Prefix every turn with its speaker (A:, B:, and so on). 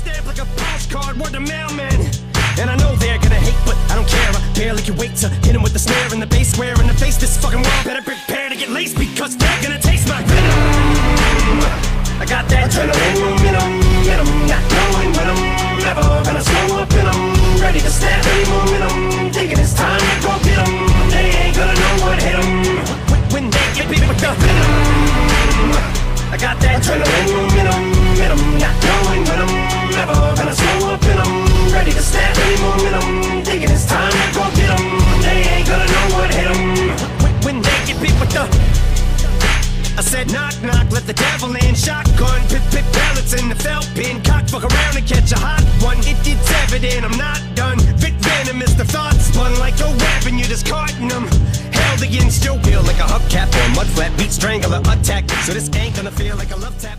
A: stamp like a postcard, word to mailman. And I know they're gonna hate, but I don't care. I barely can wait to hit them with the snare and the bass square in the face. This fucking world better prepare to get laced, because they're gonna taste my venom. I got that adrenaline in 'em, not knowing when I'm ever gonna slow up in 'em. Ready to snap any momentum, thinking it's time to go get 'em. They ain't gonna know what hit 'em when they get beat with the venom. I got that adrenaline in 'em, not knowing when I'm ever gonna slow up in 'em. Ready to snap any momentum, thinking it's time to go get 'em. They ain't gonna know what hit 'em when they get beat with the. I said knock knock, let the devil in. Shotgun, pip pellets in the felt pin. Cock, fuck around and catch a hot one. It's evident I'm not done. Vic venomous, the thoughts spun like a weapon. You're discarding them. Held against your will like a hubcap or mud flat beat strangler attack. So this ain't gonna feel like a love tap.